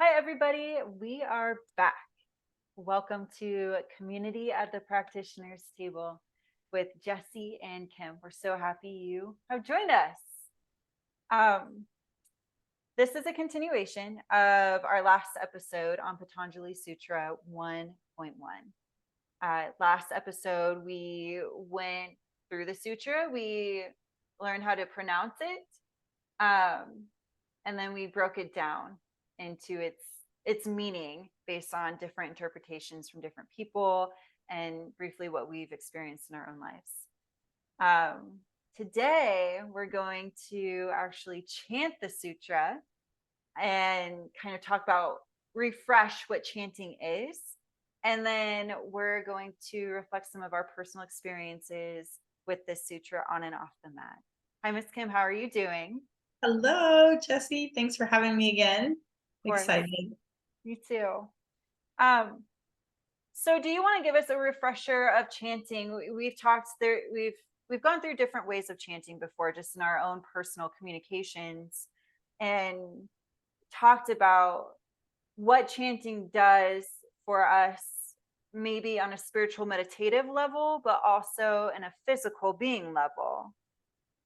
Hi, everybody. We are back. Welcome to Community at the Practitioners Table with Jesse and Kim. We're so happy you have joined us. Um, this is a continuation of our last episode on Patanjali Sutra 1.1. Last episode, we went through the sutra. We learned how to pronounce it. And then we broke it down into its meaning based on different interpretations from different people and briefly what we've experienced in our own lives. Today we're going to actually chant the sutra and kind of talk about refresh what chanting is, and then we're going to reflect some of our personal experiences with this sutra on and off the mat. Hi, Miss Kim, how are you doing? Hello, Jesse. Thanks for having me again. Of course. Excited. Me too. So do you want to give us a refresher of chanting? We've talked there, we've gone through different ways of chanting before, just in our own personal communications, and talked about what chanting does for us, maybe on a spiritual meditative level, but also in a physical being level.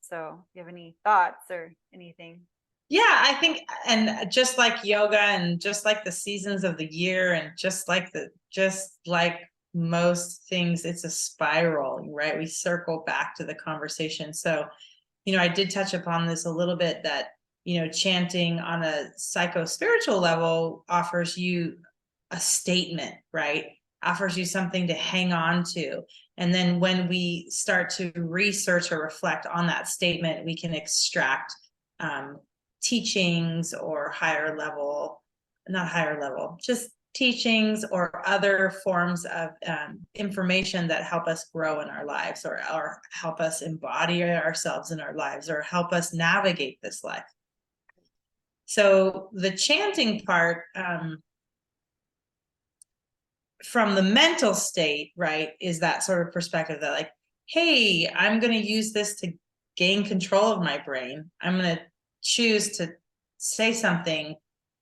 So do you have any thoughts or anything? Yeah, I think, and just like yoga and just like the seasons of the year and just like most things, it's a spiral, right? We circle back to the conversation. So, I did touch upon this a little bit that, chanting on a psycho-spiritual level offers you a statement, right? Offers you something to hang on to. And then when we start to research or reflect on that statement, we can extract teachings or not higher level, just teachings or other forms of information that help us grow in our lives or help us embody ourselves in our lives or help us navigate this life. So the chanting part, from the mental state, right, is that sort of perspective that like, hey, I'm going to use this to gain control of my brain. I'm going to choose to say something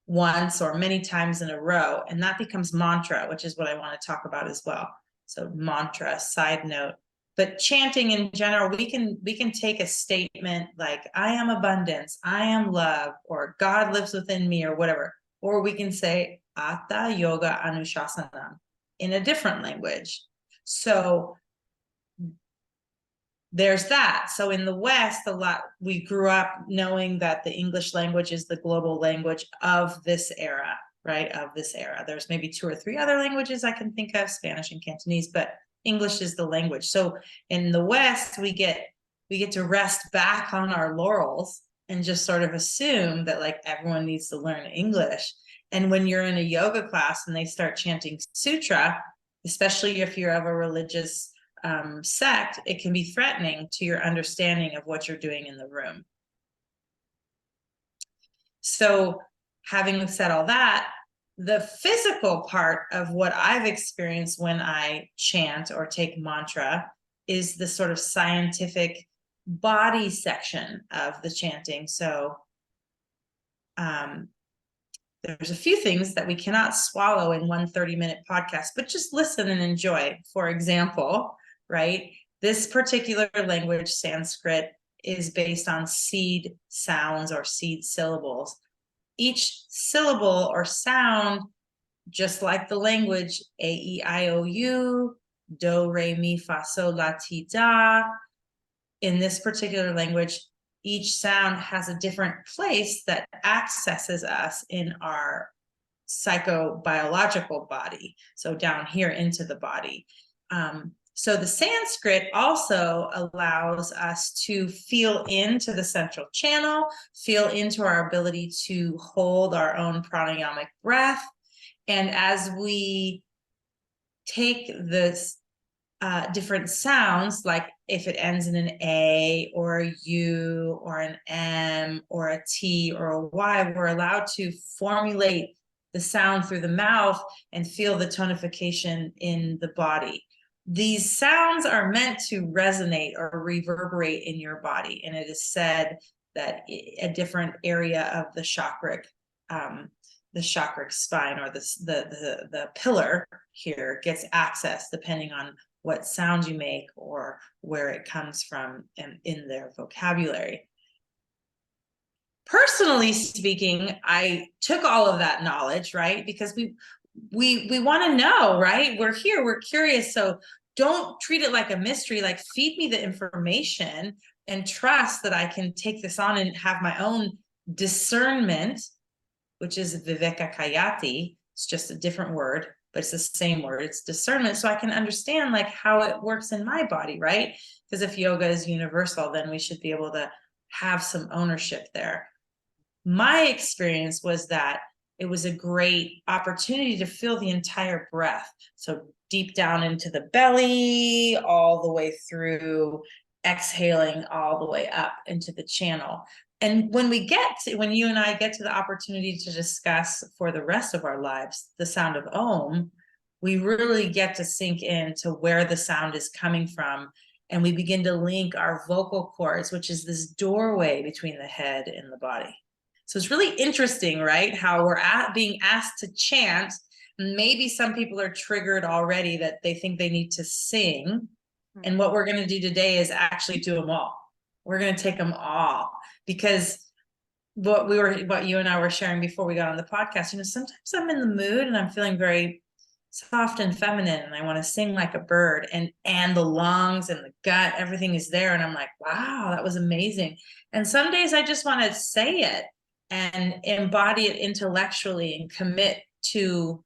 once or many times in a row, and that becomes mantra, which is what I want to talk about as well. So mantra, side note. But chanting in general, we can take a statement like I am abundance, I am love, or God lives within me, or whatever. Or we can say Atta Yoga Anushasana in a different language. So there's that. So in the West, we grew up knowing that the English language is the global language of this era, right? Of this era. There's maybe 2 or 3 other languages I can think of, Spanish and Cantonese, but English is the language. So in the West, we get to rest back on our laurels and just sort of assume that like everyone needs to learn English. And when you're in a yoga class and they start chanting sutra, especially if you're of a religious sect, it can be threatening to your understanding of what you're doing in the room. So having said all that, the physical part of what I've experienced when I chant or take mantra is the sort of scientific body section of the chanting. So there's a few things that we cannot swallow in one 30-minute podcast, but just listen and enjoy. For example, right, this particular language, Sanskrit, is based on seed sounds or seed syllables. Each syllable or sound, just like the language A, E, I, O, U, do, re, mi, fa, sol, la, ti, da, in this particular language, each sound has a different place that accesses us in our psychobiological body. So down here into the body. So the Sanskrit also allows us to feel into the central channel, feel into our ability to hold our own pranayamic breath. And as we take this different sounds, like if it ends in an A or a U or an M or a T or a Y, we're allowed to formulate the sound through the mouth and feel the tonification in the body. These sounds are meant to resonate or reverberate in your body. And it is said that a different area of the chakra the chakra spine, or the pillar here gets access depending on what sound you make or where it comes from in their vocabulary. Personally speaking, I took all of that knowledge, right? Because we want to know, right? We're here, we're curious. So don't treat it like a mystery, like feed me the information and trust that I can take this on and have my own discernment, which is viveka kayati. It's just a different word, but it's the same word. It's discernment. So I can understand like how it works in my body, right? Because if yoga is universal, then we should be able to have some ownership there. My experience was that it was a great opportunity to feel the entire breath. So deep down into the belly, all the way through, exhaling all the way up into the channel. And when you and I get to the opportunity to discuss for the rest of our lives the sound of Om, we really get to sink into where the sound is coming from. And we begin to link our vocal cords, which is this doorway between the head and the body. So it's really interesting, right? How we're being asked to chant. Maybe some people are triggered already that they think they need to sing. Mm-hmm. And what we're going to do today is actually do them all. We're going to take them all, because what you and I were sharing before we got on the podcast, sometimes I'm in the mood and I'm feeling very soft and feminine and I want to sing like a bird, and the lungs and the gut, everything is there. And I'm like, wow, that was amazing. And some days I just want to say it and embody it intellectually and commit to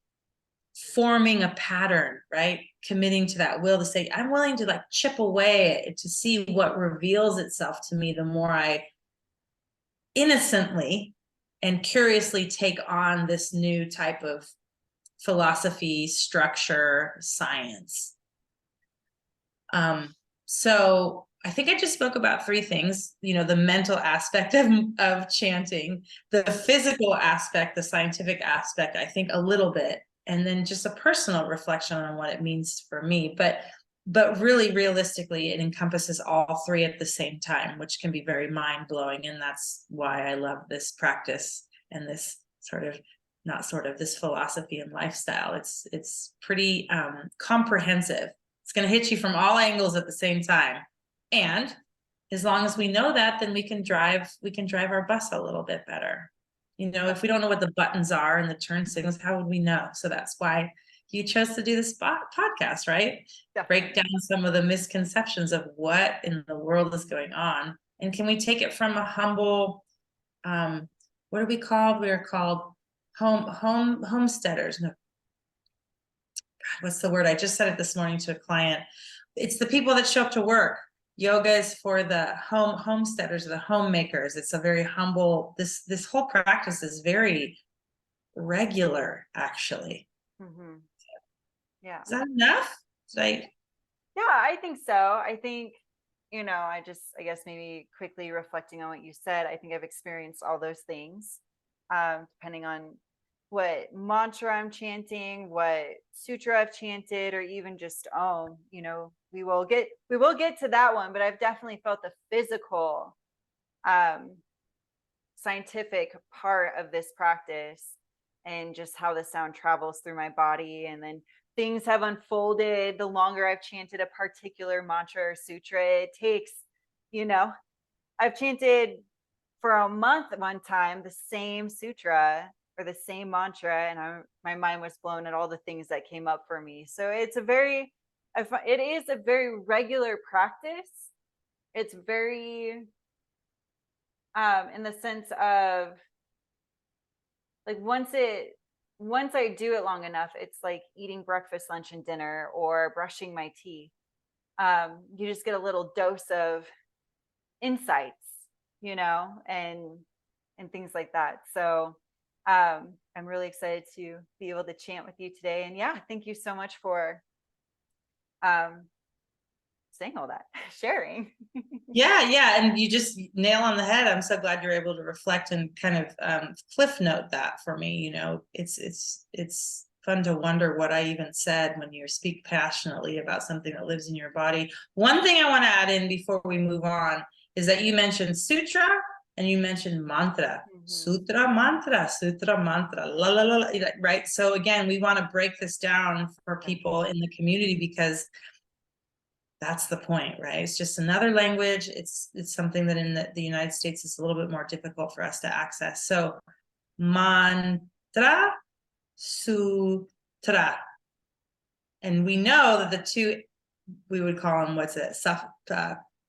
forming a pattern, right? Committing to that will to say, I'm willing to like chip away to see what reveals itself to me the more I innocently and curiously take on this new type of philosophy, structure, science. So I think I just spoke about three things, the mental aspect of chanting, the physical aspect, the scientific aspect, I think a little bit, and then just a personal reflection on what it means for me. But really realistically, it encompasses all three at the same time, which can be very mind-blowing. And that's why I love this practice and this this philosophy and lifestyle. It's pretty comprehensive. It's going to hit you from all angles at the same time. And as long as we know that, then we can drive our bus a little bit better. If we don't know what the buttons are and the turn signals, how would we know? So that's why you chose to do this podcast, right? Definitely. Break down some of the misconceptions of what in the world is going on. And can we take it from a humble, what are we called? We are called homesteaders. No, what's the word? I just said it this morning to a client. It's the people that show up to work. Yoga is for the homesteaders, the homemakers. It's a very humble, this whole practice is very regular, actually. Mm-hmm. Yeah. Is that enough? Yeah, I think so. I think, I guess maybe quickly reflecting on what you said, I think I've experienced all those things, depending on what mantra I'm chanting, what sutra I've chanted, or even just Om. We will get to that one, but I've definitely felt the physical, scientific part of this practice, and just how the sound travels through my body. And then things have unfolded the longer I've chanted a particular mantra or sutra. It takes, I've chanted for a month one time the same sutra or the same mantra, and my mind was blown at all the things that came up for me. So it is a very regular practice. It's very in the sense of like once I do it long enough, it's like eating breakfast, lunch, and dinner, or brushing my teeth. You just get a little dose of insights, and things like that. So I'm really excited to be able to chant with you today. And yeah, thank you so much for saying all that, sharing. Yeah. And you just nail on the head. I'm so glad you're able to reflect and kind of cliff note that for me. It's fun to wonder what I even said when you speak passionately about something that lives in your body. One thing I want to add in before we move on is that you mentioned sutra and you mentioned mantra, Sutra Mantra, la la la la, right? So again, we want to break this down for people in the community because that's the point, right? It's just another language. It's something that in the United States is a little bit more difficult for us to access. So mantra, sutra. And we know that the two, we would call them, what's it,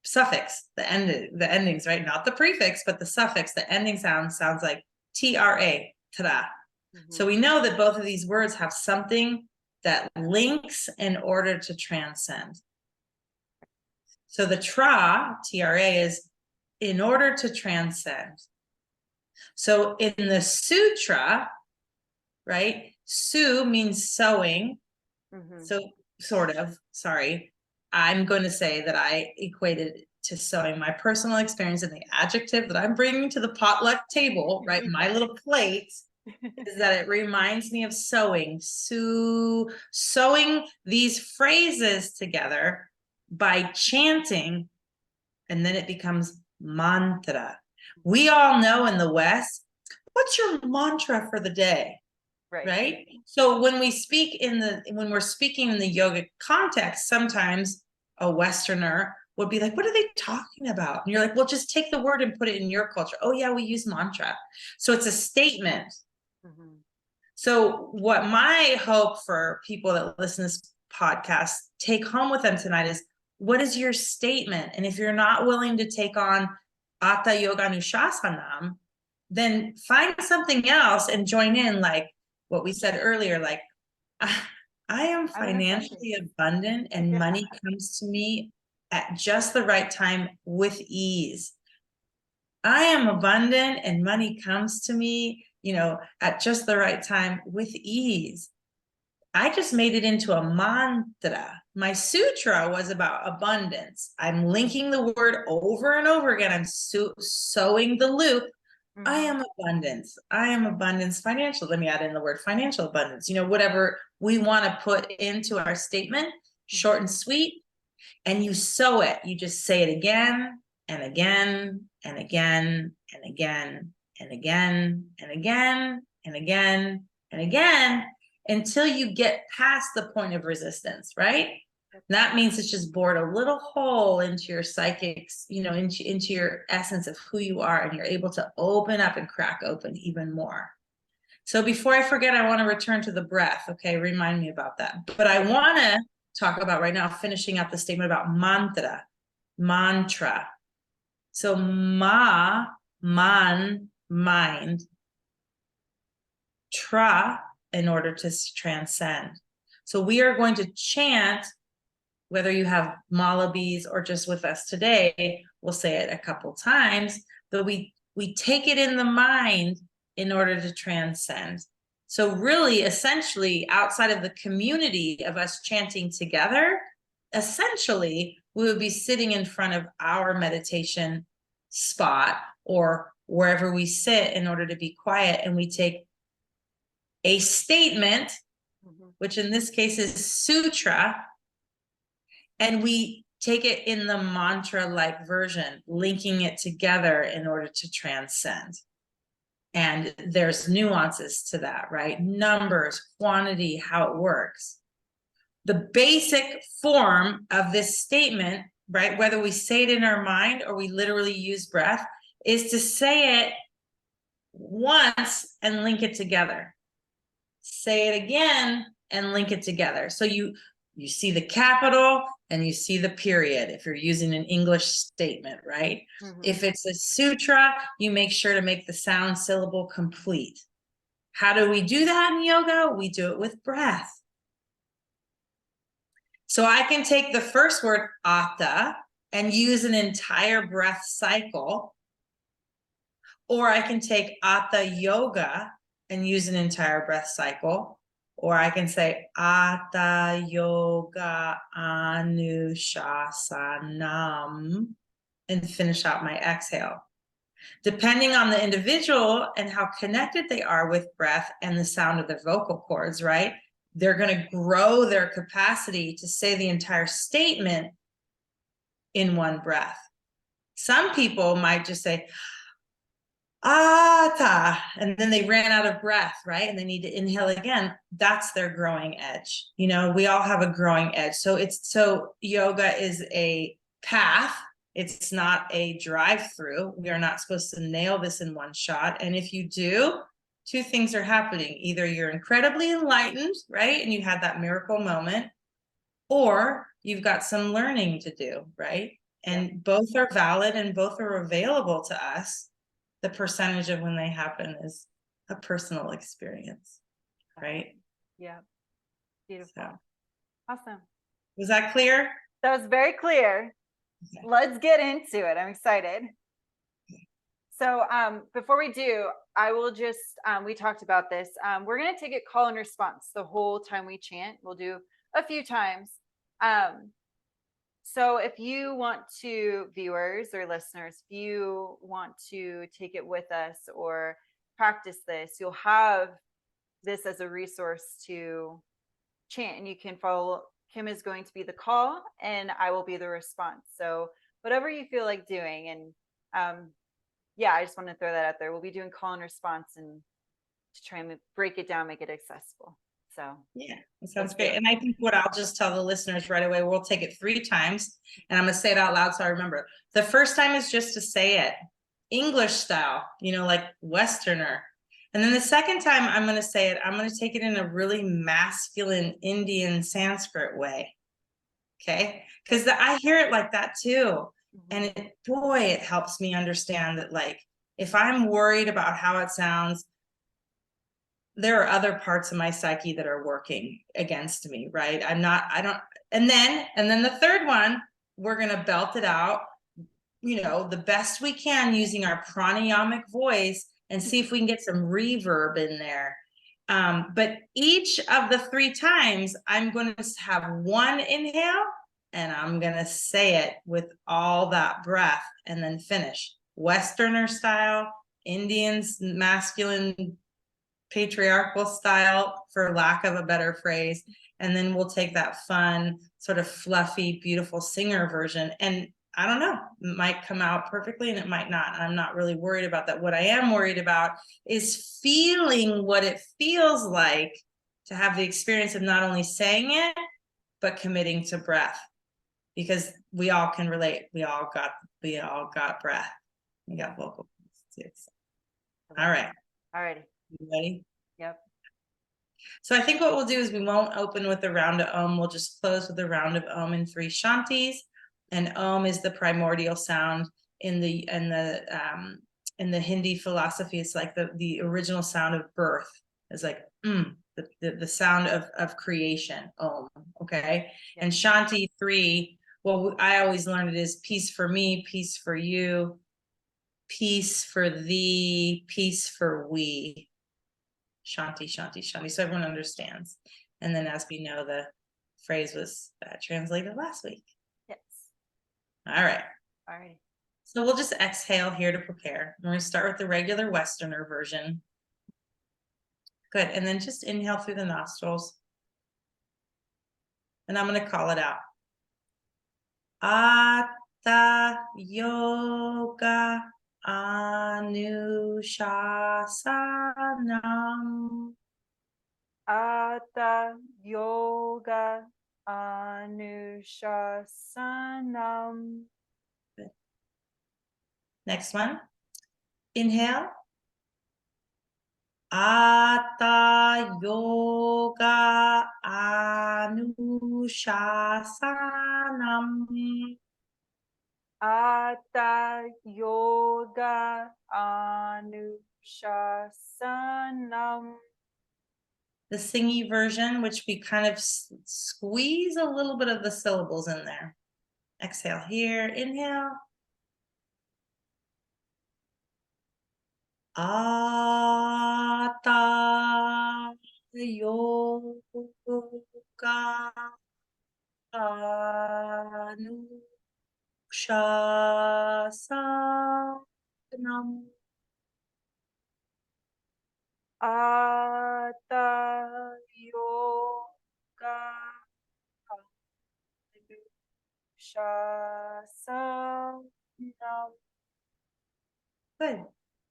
suffix, the endings, right? Not the prefix, but the suffix, the ending sounds like tra, tra. So we know that both of these words have something that links in order to transcend. So the tra, is in order to transcend. So in the sutra, right, su means sewing. So sort of, sorry, I'm going to say that I equated to sewing. My personal experience and the adjective that I'm bringing to the potluck table, right, my little plate, is that it reminds me of sewing. Sewing these phrases together by chanting, and then it becomes mantra. We all know in the West, what's your mantra for the day? Right. So when we're speaking in the yoga context, sometimes a Westerner would be like, what are they talking about? And you're like, well, just take the word and put it in your culture. Oh yeah, we use mantra. So it's a statement. So what my hope for people that listen to this podcast take home with them tonight is, what is your statement? And if you're not willing to take on Hatha Yoga Anushasanam, then find something else and join in, like what we said earlier, like, I am financially abundant and money comes to me at just the right time with ease. I am abundant and money comes to me, at just the right time with ease. I just made it into a mantra. My sutra was about abundance. I'm linking the word over and over again. I'm sewing the loop. I am abundance. I am abundance financial. Let me add in the word financial abundance. Whatever we want to put into our statement, short and sweet, and you sew it. You just say it again and again and again and again and again and again and again and again until you get past the point of resistance, right? That means it's just bored a little hole into your psychics, into your essence of who you are, and you're able to open up and crack open even more. So before I forget, I want to return to the breath. Okay, remind me about that. But I want to talk about right now, finishing up the statement about mantra. So man, mind, tra, in order to transcend. So we are going to chant, whether you have malabis or just with us today, we'll say it a couple times, but we take it in the mind in order to transcend. So really, essentially, outside of the community of us chanting together, essentially, we would be sitting in front of our meditation spot or wherever we sit in order to be quiet, and we take a statement, which in this case is sutra, and we take it in the mantra-like version, linking it together in order to transcend. And there's nuances to that, right? Numbers, quantity, how it works. The basic form of this statement, right, whether we say it in our mind or we literally use breath, is to say it once and link it together. Say it again and link it together. So you see the capital and you see the period if you're using an English statement, right? If it's a sutra, you make sure to make the sound syllable complete. How do we do that in yoga? We do it with breath. So I can take the first word, Hatha, and use an entire breath cycle. Or I can take Hatha Yoga and use an entire breath cycle. Or I can say Hatha Yoga Anushasanam and finish out my exhale. Depending on the individual and how connected they are with breath and the sound of their vocal cords, right? They're going to grow their capacity to say the entire statement in one breath. Some people might just say, ata, and then they ran out of breath, right? And they need to inhale again. That's their growing edge. You know, we all have a growing edge. So yoga is a path. It's not a drive-through. We are not supposed to nail this in one shot. And if you do, two things are happening. Either you're incredibly enlightened, right? And you had that miracle moment, or you've got some learning to do, right? And both are valid and both are available to us. The percentage of when they happen is a personal experience, right? Yeah. Beautiful. So, Awesome. was that clear? That was very clear. Okay. Let's get into it. I'm excited. So before we do, I will just, we talked about this. We're going to take a call and response the whole time we chant. We'll do a few times. So if you want to, viewers or listeners, if you want to take it with us or practice this, you'll have this as a resource to chant, and you can follow. Kim is going to be the call and I will be the response. So whatever you feel like doing. And yeah, I just want to throw that out there. We'll be doing call and response and to try and break it down, make it accessible. So yeah, that sounds great. And I think what I'll just tell the listeners right away, we'll take it 3 times and I'm going to say it out loud so I remember. The first time is just to say it English style, you know, like Westerner. And then the second time I'm going to say it, I'm going to take it in a really masculine Indian Sanskrit way. Okay. Because I hear it like that too. And it helps me understand that, like, if I'm worried about how it sounds, there are other parts of my psyche that are working against me, right? And then the third one, we're going to belt it out, you know, the best we can using our pranayamic voice and see if we can get some reverb in there. But each of the 3 times, I'm going to have one inhale and I'm going to say it with all that breath and then finish. Westerner style, Indians, masculine, patriarchal style, for lack of a better phrase. And then we'll take that fun, sort of fluffy, beautiful singer version. And I don't know, it might come out perfectly and it might not. And I'm not really worried about that. What I am worried about is feeling what it feels like to have the experience of not only saying it, but committing to breath. Because we all can relate. We all got breath. We got vocal cords. All right. All righty. You ready? Yep. So I think what we'll do is we won't open with a round of Om. We'll just close with a round of Om and 3 Shantis. And Om is the primordial sound in the Hindi philosophy. It's like the original sound of birth. It's like the sound of creation. Om. Okay. Yeah. And Shanti 3. Well, I always learned it is peace for me, peace for you, peace for thee, peace for we. Shanti, Shanti, Shanti. So everyone understands. And then, as we know, the phrase was translated last week. Yes. All right. All right. So we'll just exhale here to prepare. We're going to start with the regular Westerner version. Good. And then just inhale through the nostrils. And I'm going to call it out. Atta yoga anushasanam. Atta yoga anushasanam. Good. Next one. Inhale. Atta yoga anushasanam. Atta yoga anushasanam. The singy version, which we kind of squeeze a little bit of the syllables in there. Exhale here, inhale. Atta yoga anushasanam. Atta yoga anushasanam. Good.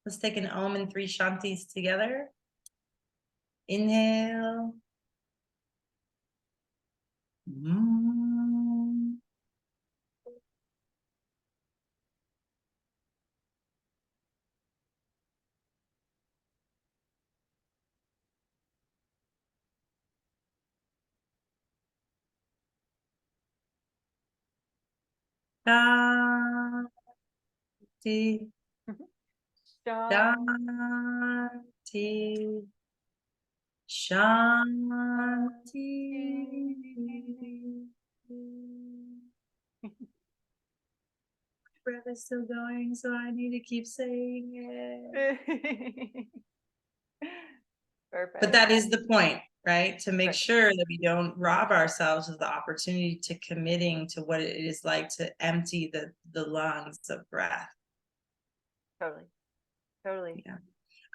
Let's take an Om and 3 Shantis together. Inhale. Shanti. Shanti. Shanti. Breath is still going, so I need to keep saying it. Perfect. But that is the point, right? To make Right. sure that we don't rob ourselves of the opportunity to committing to what it is like to empty the lungs of breath. Totally. Yeah.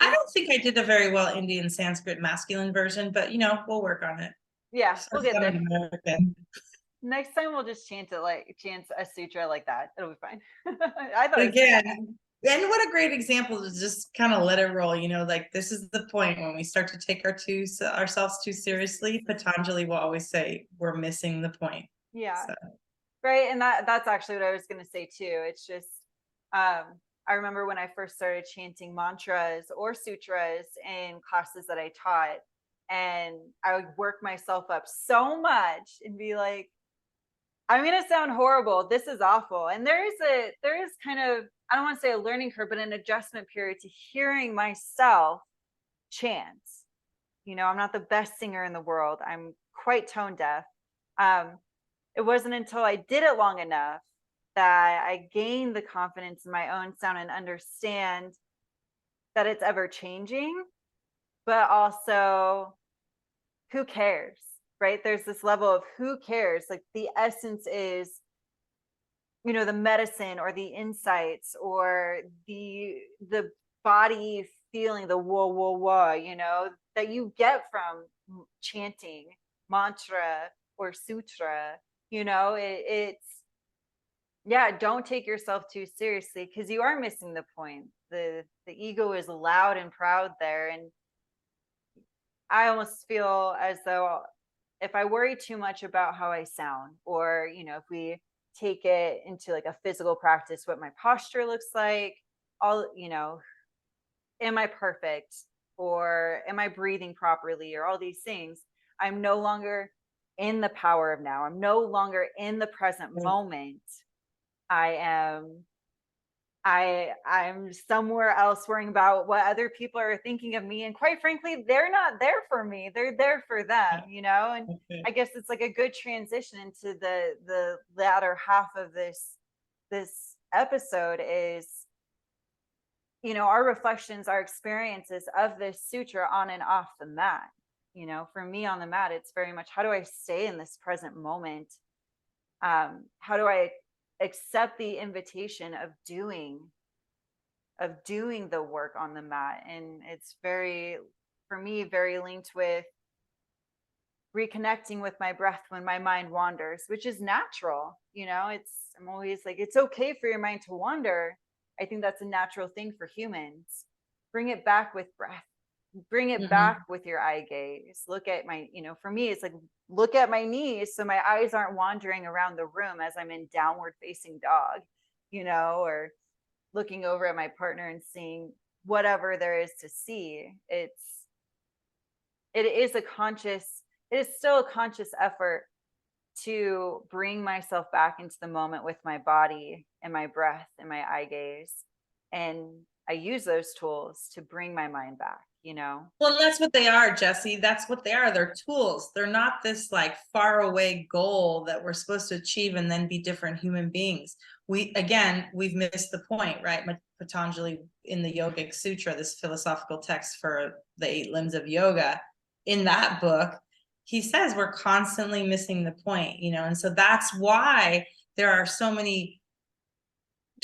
I don't think I did a very well Indian Sanskrit masculine version, but we'll work on it. Yeah, we'll get there. American. Next time we'll just chant a sutra like that. It'll be fine. I thought Again, and what a great example to just kind of let it roll. Like this is the point when we start to take ourselves too seriously. Patanjali will always say we're missing the point. Yeah. So. Right. And that's actually what I was going to say too. It's just, I remember when I first started chanting mantras or sutras in classes that I taught, and I would work myself up so much and be like, I'm going to sound horrible. This is awful. And there is kind of, I don't want to say a learning curve, but an adjustment period to hearing myself chant. I'm not the best singer in the world. I'm quite tone deaf. It wasn't until I did it long enough that I gained the confidence in my own sound and understand that it's ever changing, but also who cares, right? There's this level of who cares. Like the essence is, the medicine or the insights or the body feeling, the whoa, whoa, whoa, that you get from chanting mantra or sutra. It's don't take yourself too seriously because you are missing the point. The ego is loud and proud there, and I almost feel as though if I worry too much about how I sound, or if we take it into like a physical practice, what my posture looks like, am I perfect, or am I breathing properly, or all these things, I'm no longer in the power of now. I'm no longer in the present moment. I'm somewhere else worrying about what other people are thinking of me. And quite frankly, they're not there for me. They're there for them, And I guess it's like a good transition into the latter half of this episode is, our reflections, our experiences of this sutra on and off the mat. For me on the mat, it's very much, how do I stay in this present moment? How do I accept the invitation of doing the work on the mat? And it's for me, very linked with reconnecting with my breath when my mind wanders, which is natural. I'm always like, it's okay for your mind to wander. I think that's a natural thing for humans. Bring it back with breath. Bring it back with your eye gaze. Look at my, for me, it's like, look at my knees so my eyes aren't wandering around the room as I'm in downward facing dog, or looking over at my partner and seeing whatever there is to see. It is still a conscious effort to bring myself back into the moment with my body and my breath and my eye gaze. And I use those tools to bring my mind back. Well, that's what they are, Jesse. That's what they are. They're tools. They're not this like far away goal that we're supposed to achieve and then be different human beings. We've missed the point, right? Patanjali in the Yogic Sutra, this philosophical text for the 8 limbs of yoga, in that book, he says we're constantly missing the point, and so that's why there are so many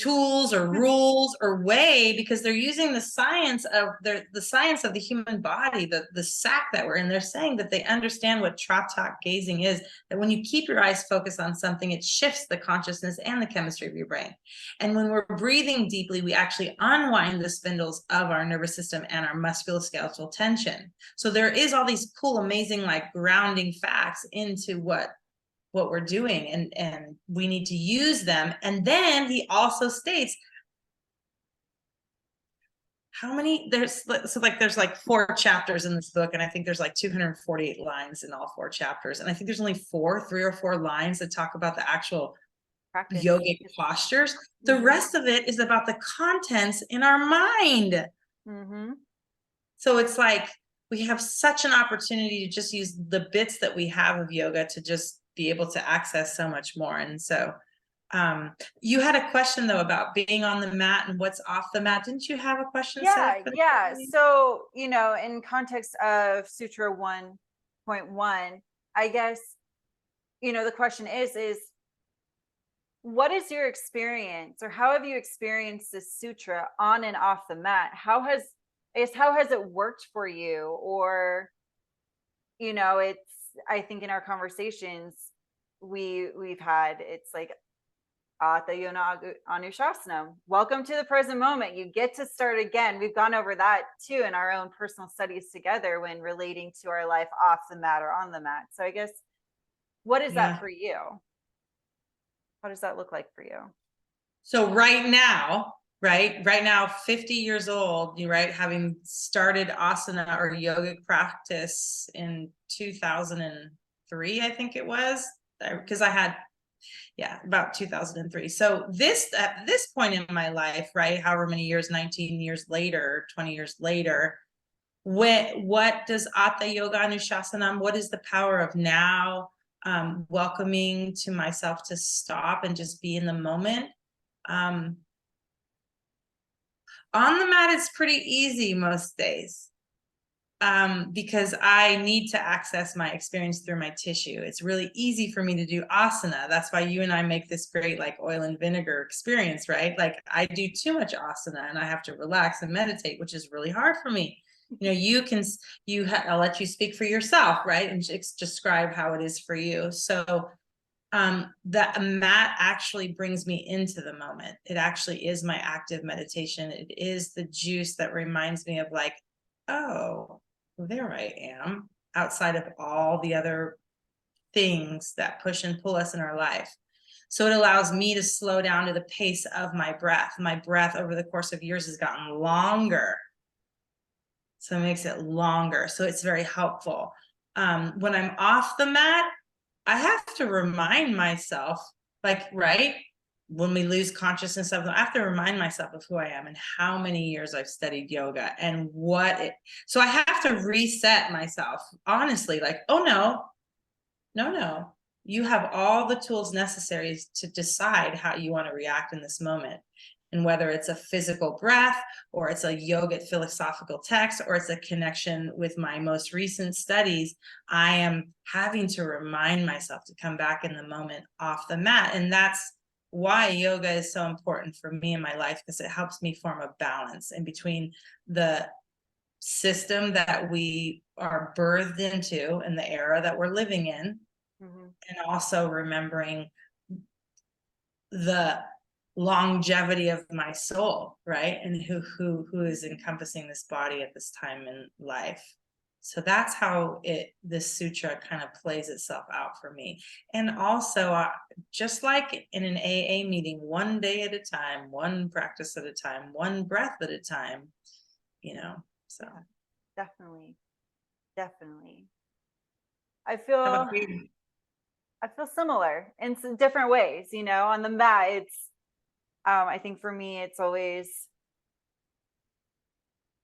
tools or rules or way, because they're using the science of the human body, the sack that we're in. They're saying that they understand what tratak gazing is, that when you keep your eyes focused on something, it shifts the consciousness and the chemistry of your brain. And when we're breathing deeply, we actually unwind the spindles of our nervous system and our musculoskeletal tension. So there is all these cool, amazing, like grounding facts into what we're doing, and we need to use them. And then he also states how many there's like 4 chapters in this book, and I think there's like 248 lines in all 4 chapters, and I think there's only 3 or 4 lines that talk about the actual Practice. yogic postures. The rest of it is about the contents in our mind. So it's like we have such an opportunity to just use the bits that we have of yoga to just be able to access so much more. And so you had a question though about being on the mat and what's off the mat. Didn't you have a question? Yeah. So, in context of Sutra 1.1, I guess, the question is what is your experience, or how have you experienced this sutra on and off the mat? How has it worked for you? Or, it's, I think in our conversations we've had, it's like Atha Yona Anushasana. Welcome to the present moment. You get to start again. We've gone over that too in our own personal studies together when relating to our life off the mat or on the mat. So I guess, what is that for you? How does that look like for you? So right now, 50 years old, having started asana or yogic practice in 2003, I think it was, because I had about 2003. So at this point in my life, however many years, 19 years later, 20 years later, what does Atha Yoga Anushasana, what is the power of now, welcoming to myself to stop and just be in the moment. On the mat, it's pretty easy most days. Because I need to access my experience through my tissue. It's really easy for me to do asana. That's why you and I make this great like oil and vinegar experience, right? Like I do too much asana and I have to relax and meditate, which is really hard for me. I'll let you speak for yourself, right? And describe how it is for you. So the mat actually brings me into the moment. It actually is my active meditation. It is the juice that reminds me of like, oh, there I am, outside of all the other things that push and pull us in our life. So it allows me to slow down to the pace of my breath. My breath over the course of years has gotten longer. So it makes it longer. So it's very helpful. When I'm off the mat, I have to remind myself, when we lose consciousness of them, I have to remind myself of who I am and how many years I've studied yoga and so I have to reset myself, honestly, like, oh no, you have all the tools necessary to decide how you want to react in this moment. And whether it's a physical breath or it's a yogic philosophical text or it's a connection with my most recent studies, I am having to remind myself to come back in the moment off the mat. And that's why yoga is so important for me in my life, because it helps me form a balance in between the system that we are birthed into and the era that we're living in, and also remembering the longevity of my soul, right? And who is encompassing this body at this time in life. So that's how this sutra kind of plays itself out for me. And also, just like in an AA meeting, one day at a time, one practice at a time, one breath at a time, so. Yeah, definitely. I feel similar in some different ways, on the mat. It's, I think for me, it's always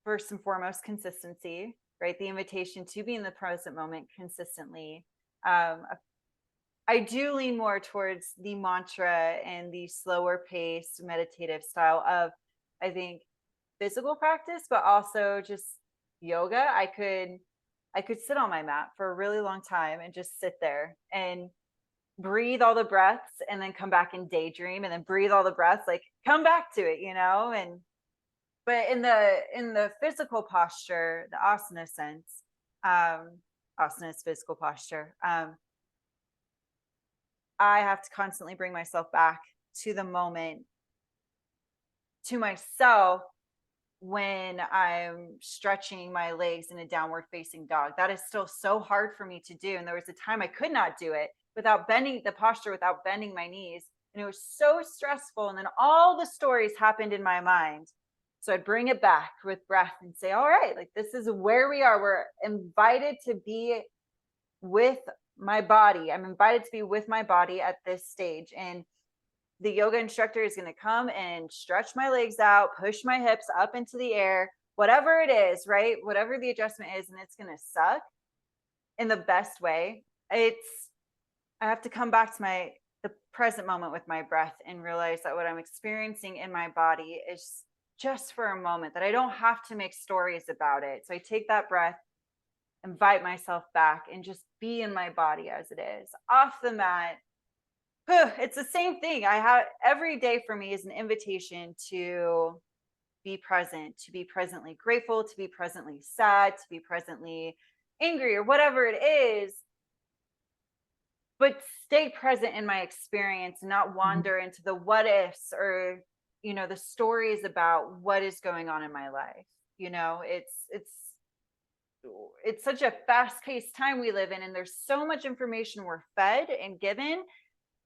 first and foremost consistency, right? The invitation to be in the present moment consistently. I do lean more towards the mantra and the slower paced meditative style of, I think, physical practice, but also just yoga. I could sit on my mat for a really long time and just sit there. And breathe all the breaths and then come back and daydream, and then breathe all the breaths, like come back to it, and but in the physical posture, the asana sense, asana is physical posture. I have to constantly bring myself back to the moment, to myself, when I'm stretching my legs in a downward facing dog. That is still so hard for me to do. And there was a time I could not do it without bending the posture, without bending my knees. And it was so stressful. And then all the stories happened in my mind. So I'd bring it back with breath and say, all right, like this is where we are. We're invited to be with my body. I'm invited to be with my body at this stage. And the yoga instructor is going to come and stretch my legs out, push my hips up into the air, whatever it is, right? Whatever the adjustment is, and it's going to suck in the best way. I have to come back to the present moment with my breath and realize that what I'm experiencing in my body is just for a moment, that I don't have to make stories about it. So I take that breath, invite myself back, and just be in my body as it is. Off the mat, it's the same thing. I have every day for me is an invitation to be present, to be presently grateful, to be presently sad, to be presently angry, or whatever it is, but stay present in my experience, not wander into the what ifs, or the stories about what is going on in my life. It's such a fast-paced time we live in, and there's so much information we're fed and given,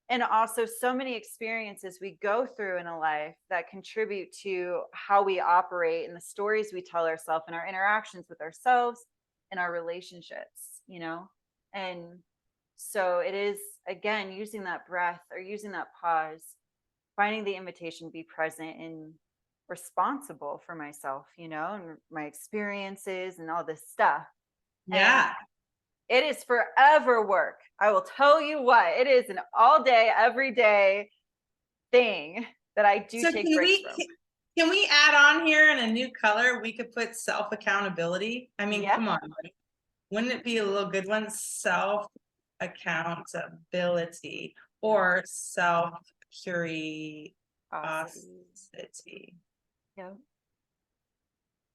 and also so many experiences we go through in a life that contribute to how we operate and the stories we tell ourselves and our interactions with ourselves and our relationships, and so it is, again, using that breath or using that pause, finding the invitation to be present and responsible for myself, and my experiences and all this stuff. And Yeah. it is forever work. I will tell you what, it is an all day, every day thing that I do So take breaks from. can we add on here in a new color? We could put self accountability. I mean, Yeah. come on. Wouldn't it be a little good one? Self accountability or self curiosity. Yeah.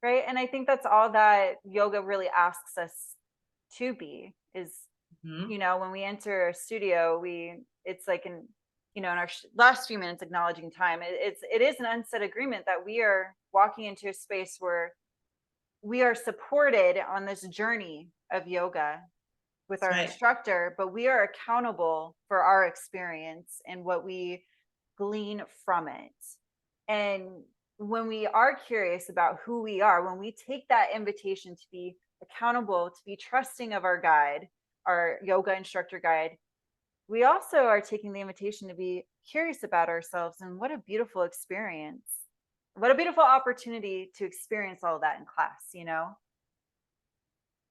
Right. And I think that's all that yoga really asks us to be is, when we enter a studio, it's like in our last few minutes acknowledging time, it is an unsaid agreement that we are walking into a space where we are supported on this journey of yoga with our instructor, but we are accountable for our experience and what we glean from it. And when we are curious about who we are, when we take that invitation to be accountable, to be trusting of our guide, our yoga instructor guide, we also are taking the invitation to be curious about ourselves. And what a beautiful experience. What a beautiful opportunity to experience all of that in class.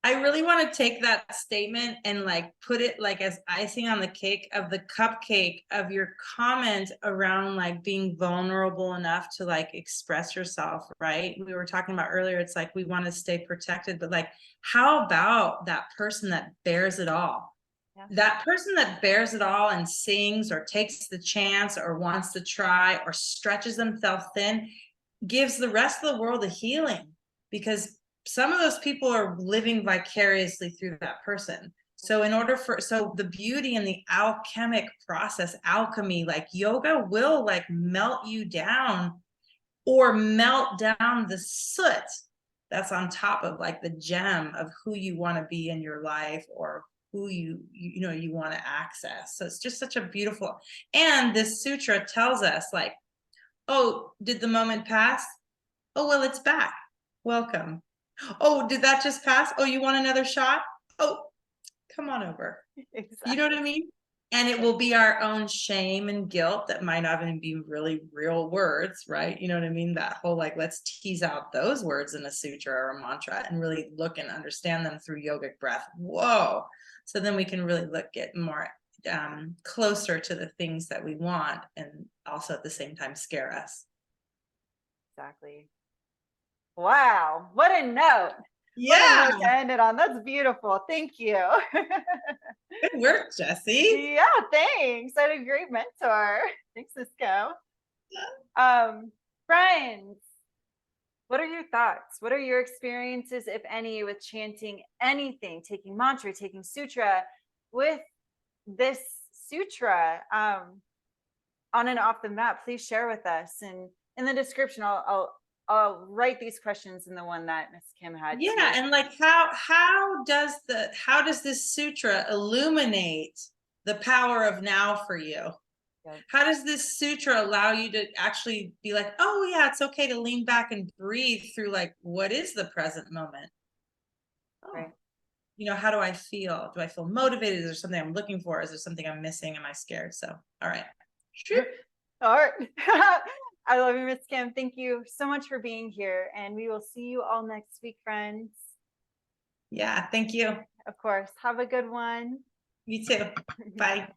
I really want to take that statement and like put it like as icing on the cake of the cupcake of your comment around like being vulnerable enough to like express yourself, right? We were talking about earlier, it's like we want to stay protected, but like, how about that person that bears it all? Yeah. That person that bears it all and sings or takes the chance or wants to try or stretches themselves thin, gives the rest of the world a healing, because some of those people are living vicariously through that person. So the beauty in the alchemic process, alchemy, like yoga will like melt you down or melt down the soot that's on top of like the gem of who you want to be in your life or who you want to access. So it's just such a beautiful, and this sutra tells us like, oh, did the moment pass? Oh, well, it's back. Welcome. Oh, did that just pass? Oh, you want another shot? Oh, come on over. Exactly. You know what I mean? And it will be our own shame and guilt that might not even be really real words, right? You know what I mean? That whole like, let's tease out those words in a sutra or a mantra and really look and understand them through yogic breath. Whoa. So then we can really at more closer to the things that we want and also at the same time scare us. Exactly. Wow, what a note. Yeah. What a note to end it on. That's beautiful. Thank you. Good work, Jessie. Yeah, thanks. I had a great mentor. Thanks, Cisco. Friends, what are your thoughts? What are your experiences, if any, with chanting anything, taking mantra, taking sutra, with this sutra on and off the mat? Please share with us. And in the description, I'll write these questions in the one that Miss Kim had. Yeah, too. and like how does this sutra illuminate the power of now for you? Good. How does this sutra allow you to actually be like, oh yeah, it's okay to lean back and breathe through like what is the present moment? Oh, Right. you know, how do I feel? Do I feel motivated? Is there something I'm looking for? Is there something I'm missing? Am I scared? So, all right. Sure. All right. I love you, Miss Kim. Thank you so much for being here. And we will see you all next week, friends. Yeah, thank you. Of course. Have a good one. You too. Bye.